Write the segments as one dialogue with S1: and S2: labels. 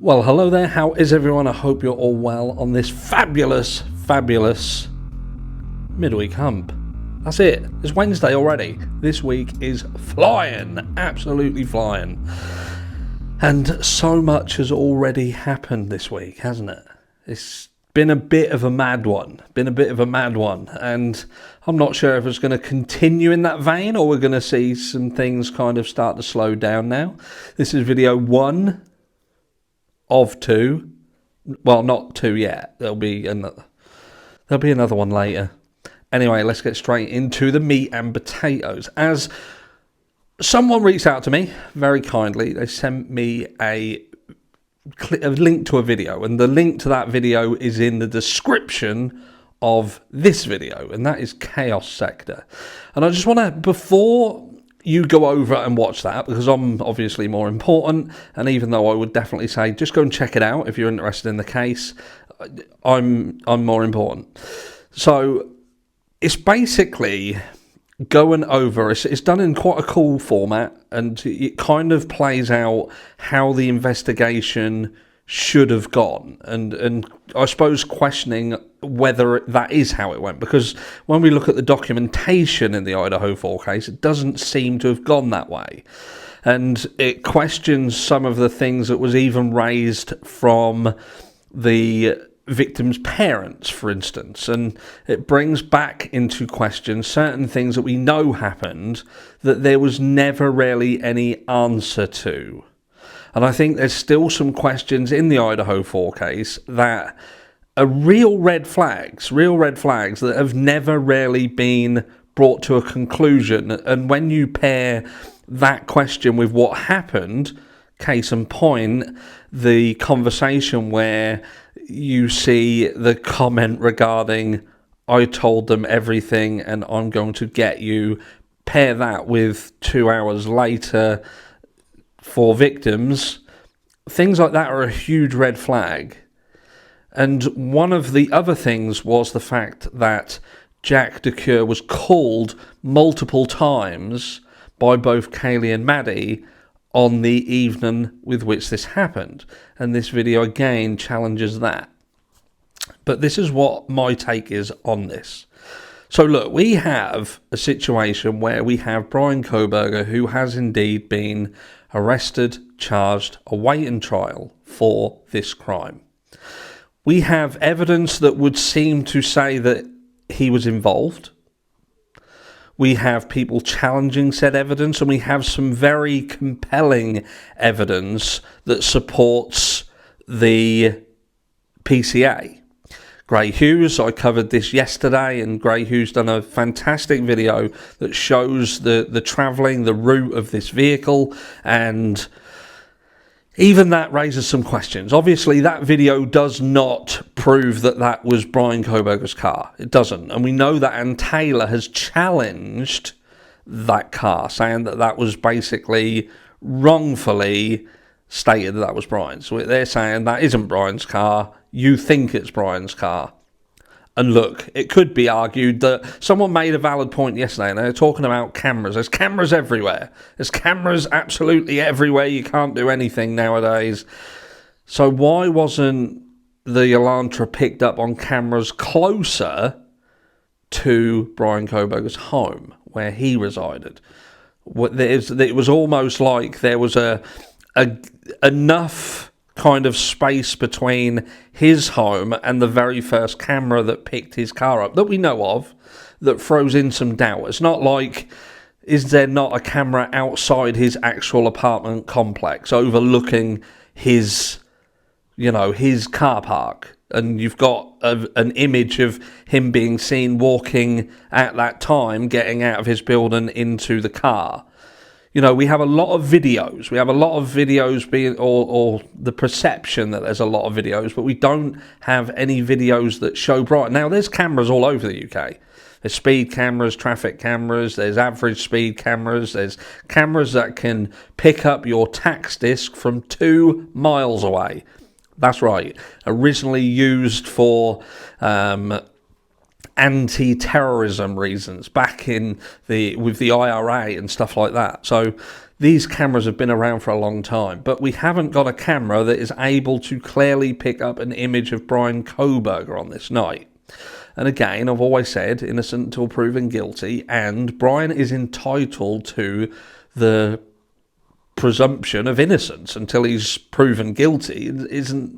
S1: Well, hello there. How is everyone? I hope you're all well on this fabulous midweek hump. That's it. It's Wednesday already. This week is flying. Absolutely flying. And so much has already happened this week, hasn't it? It's been a bit of a mad one. And I'm not sure if it's going to continue in that vein or we're going to see some things kind of start to slow down now. This is video 1 of 2. Well, not 2 yet. There'll be another one later. Anyway, let's get straight into the meat and potatoes. As someone reached out to me very kindly, they sent me a link to a video, and the link to that video is in the description of this video, and that is Chaos Sector. And I just want to, before you go over and watch that, because I'm obviously more important, and even though I would definitely say just go and check it out if you're interested in the case, I'm more important. So it's basically going over, it's done in quite a cool format, and it kind of plays out how the investigation should have gone, and I suppose questioning whether that is how it went, because when we look at the documentation in the Idaho 4 case, it doesn't seem to have gone that way, and it questions some of the things that was even raised from the victims' parents, for instance, and it brings back into question certain things that we know happened that there was never really any answer to. And I think there's still some questions in the Idaho 4 case that are real red flags that have never really been brought to a conclusion. And when you pair that question with what happened, case in point, the conversation where you see the comment regarding, I told them everything and I'm going to get you, pair that with 2 hours later, 4 victims, things like that are a huge red flag. And one of the other things was the fact that Jack DeCure was called multiple times by both Kaylee and Maddie on the evening with which this happened. And this video again challenges that. But this is what my take is on this. So look, we have a situation where we have Bryan Kohberger, who has indeed been arrested, charged, awaiting trial for this crime. We have evidence that would seem to say that he was involved. We have people challenging said evidence, and we have some very compelling evidence that supports the PCA. Gray Hughes, I covered this yesterday, and Gray Hughes done a fantastic video that shows the travelling, the route of this vehicle, and even that raises some questions. Obviously, that video does not prove that that was Bryan Kohberger's car. It doesn't. And we know that Ann Taylor has challenged that car, saying that that was basically wrongfully stated that was Bryan's. So they're saying that isn't Bryan's car. You think it's Bryan's car. And look, it could be argued that someone made a valid point yesterday, and they're talking about cameras. There's cameras everywhere. There's cameras absolutely everywhere. You can't do anything nowadays. So why wasn't the Elantra picked up on cameras closer to Bryan Kohberger's home, where he resided? It was almost like there was enough kind of space between his home and the very first camera that picked his car up that we know of, that throws in some doubt. It's not like, is there not a camera outside his actual apartment complex overlooking his car park, and you've got an image of him being seen walking at that time, getting out of his building into the car. You know, we have a lot of videos. We have a lot of videos being, or the perception that there's a lot of videos, but we don't have any videos that show Bryan. Now, there's cameras all over the UK. There's speed cameras, traffic cameras, there's average speed cameras, there's cameras that can pick up your tax disc from 2 miles away. That's right. Originally used for anti-terrorism reasons back in with the IRA and stuff like that. So these cameras have been around for a long time, but we haven't got a camera that is able to clearly pick up an image of Bryan Kohberger on this night. And again, I've always said, innocent until proven guilty, and Bryan is entitled to the presumption of innocence until he's proven guilty.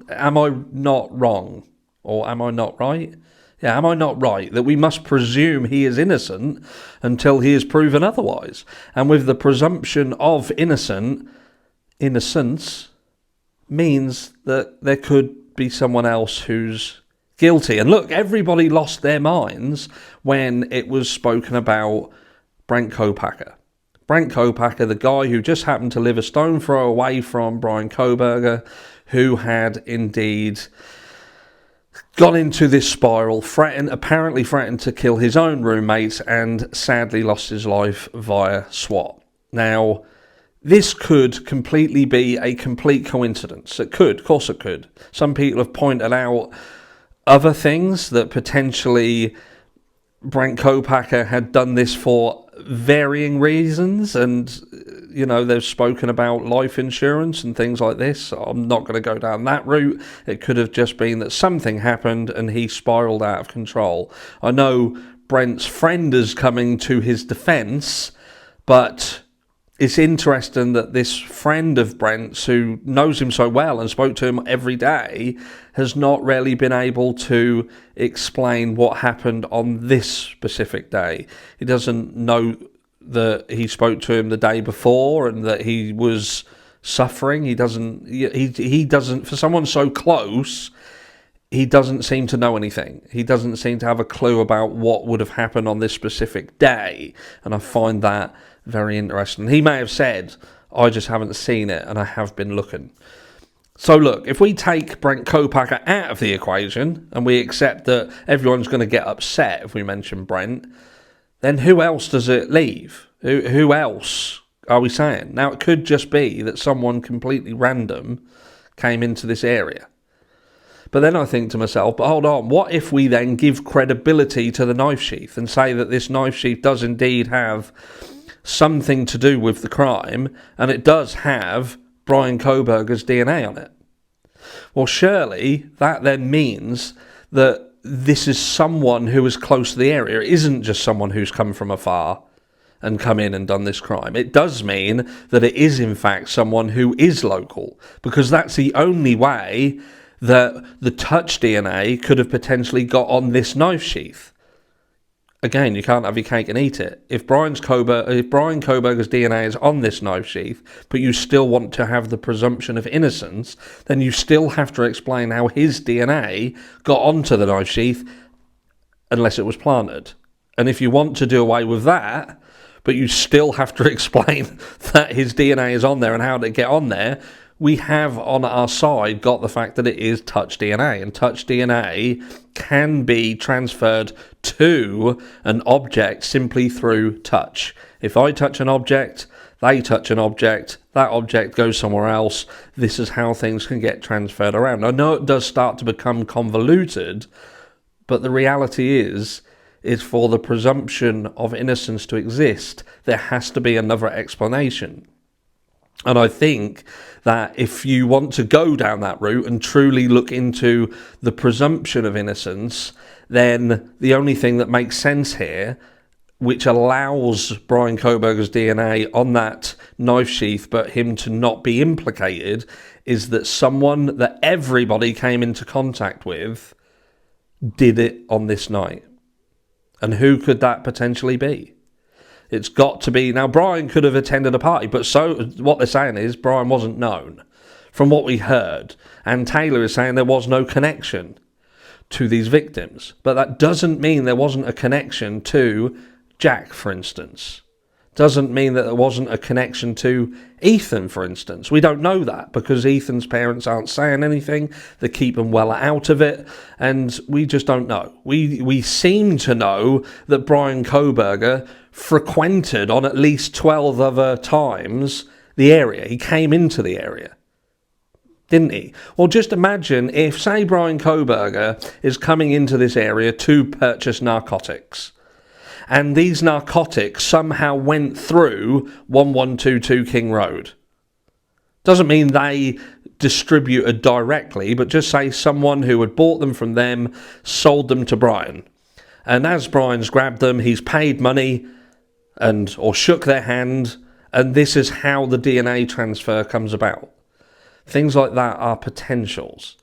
S1: Am I not wrong? Or am I not right? Yeah, am I not right that we must presume he is innocent until he is proven otherwise? And with the presumption of innocence means that there could be someone else who's guilty. And look, everybody lost their minds when it was spoken about Bryan Kohberger. Bryan Kohberger, the guy who just happened to live a stone throw away from Bryan Kohberger, who had indeed gone into this spiral, apparently threatened to kill his own roommates, and sadly lost his life via SWAT. Now, this could completely be a complete coincidence. It could, of course it could. Some people have pointed out other things, that potentially Bryan Kohberger had done this for varying reasons, and they've spoken about life insurance and things like this. I'm not going to go down that route. It could have just been that something happened and he spiraled out of control. I know Brent's friend is coming to his defense, but it's interesting that this friend of Brent's, who knows him so well and spoke to him every day, has not really been able to explain what happened on this specific day. He doesn't know that he spoke to him the day before and that he was suffering. He doesn't, for someone so close, he doesn't seem to know anything. He doesn't seem to have a clue about what would have happened on this specific day. And I find that very interesting. He may have said, I just haven't seen it and I have been looking. So look, if we take Bryan Kohberger out of the equation and we accept that everyone's going to get upset if we mention Brent, then who else does it leave? Who else are we saying? Now, it could just be that someone completely random came into this area. But then I think to myself, but hold on, what if we then give credibility to the knife sheath and say that this knife sheath does indeed have something to do with the crime, and it does have Bryan Kohberger's DNA on it? Well, surely that then means that this is someone who is close to the area. It isn't just someone who's come from afar and come in and done this crime. It does mean that it is in fact someone who is local, because that's the only way that the touch DNA could have potentially got on this knife sheath. Again, you can't have your cake and eat it. If Bryan Kohberger's DNA is on this knife sheath, but you still want to have the presumption of innocence, then you still have to explain how his DNA got onto the knife sheath unless it was planted. And if you want to do away with that, but you still have to explain that his DNA is on there and how did it get on there, we have on our side got the fact that it is touch DNA, and touch DNA can be transferred to an object simply through touch. If I touch an object, they touch an object, that object goes somewhere else. This is how things can get transferred around. I know it does start to become convoluted, but the reality is for the presumption of innocence to exist, there has to be another explanation. And I think that if you want to go down that route and truly look into the presumption of innocence, then the only thing that makes sense here, which allows Bryan Kohberger's DNA on that knife sheath but him to not be implicated, is that someone that everybody came into contact with did it on this night. And who could that potentially be? It's got to be... Now, Bryan could have attended a party, but so what they're saying is Bryan wasn't known, from what we heard. And Taylor is saying there was no connection to these victims. But that doesn't mean there wasn't a connection to Jack, for instance. Doesn't mean that there wasn't a connection to Ethan, for instance. We don't know that because Ethan's parents aren't saying anything. They keep him well out of it, and we just don't know. We seem to know that Bryan Kohberger frequented on at least 12 other times the area. He came into the area, didn't he? Well, just imagine if, say, Bryan Kohberger is coming into this area to purchase narcotics, and these narcotics somehow went through 1122 King Road. Doesn't mean they distributed directly, but just say someone who had bought them from them sold them to Bryan. And as Bryan's grabbed them, he's paid money or shook their hand, and this is how the DNA transfer comes about. Things like that are potentials.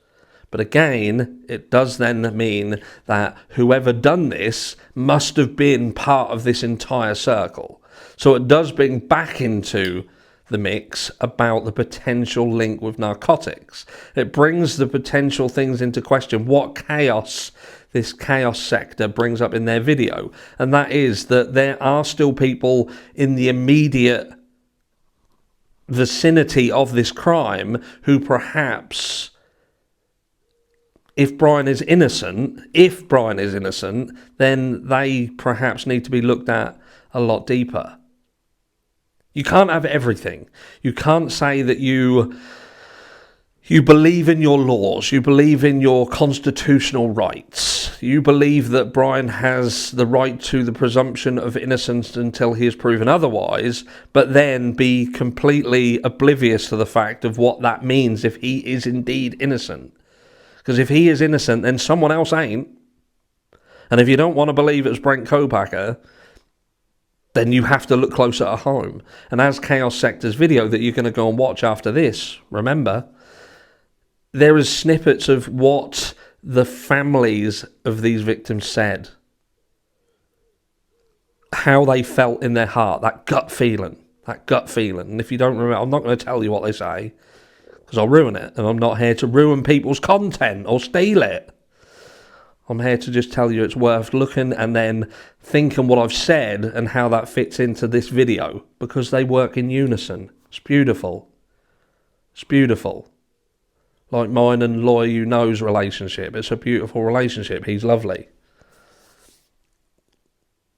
S1: But again, it does then mean that whoever done this must have been part of this entire circle. So it does bring back into the mix about the potential link with narcotics. It brings the potential things into question, what chaos this chaos sector brings up in their video. And that is that there are still people in the immediate vicinity of this crime who perhaps, if Bryan is innocent, then they perhaps need to be looked at a lot deeper. You can't have everything. You can't say that you believe in your laws, you believe in your constitutional rights, you believe that Bryan has the right to the presumption of innocence until he is proven otherwise, but then be completely oblivious to the fact of what that means if he is indeed innocent. Because if he is innocent, then someone else ain't. And if you don't want to believe it's Bryan Kohberger, then you have to look closer at home. And as Chaos Sector's video that you're going to go and watch after this, remember, there is snippets of what the families of these victims said. How they felt in their heart, that gut feeling. And if you don't remember, I'm not going to tell you what they say, because I'll ruin it. And I'm not here to ruin people's content or steal it. I'm here to just tell you it's worth looking and then thinking what I've said and how that fits into this video, because they work in unison. It's beautiful. It's beautiful. Like mine and Lawyer You Know's relationship. It's a beautiful relationship. He's lovely.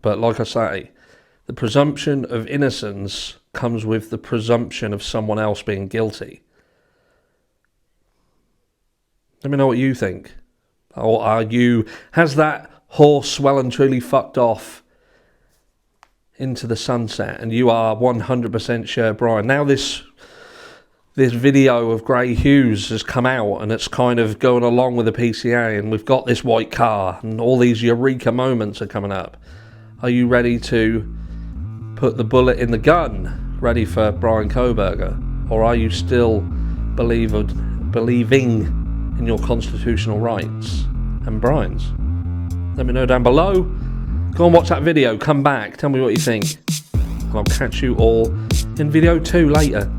S1: But like I say, the presumption of innocence comes with the presumption of someone else being guilty. Let me know what you think. Or has that horse well and truly fucked off into the sunset and you are 100% sure Bryan? Now this video of Grey Hughes has come out and it's kind of going along with the PCA, and we've got this white car and all these eureka moments are coming up. Are you ready to put the bullet in the gun, ready for Bryan Kohberger? Or are you still believing in your constitutional rights and Bryan's? Let me know down below. Go and watch that video, come back, tell me what you think, and I'll catch you all in video 2 later.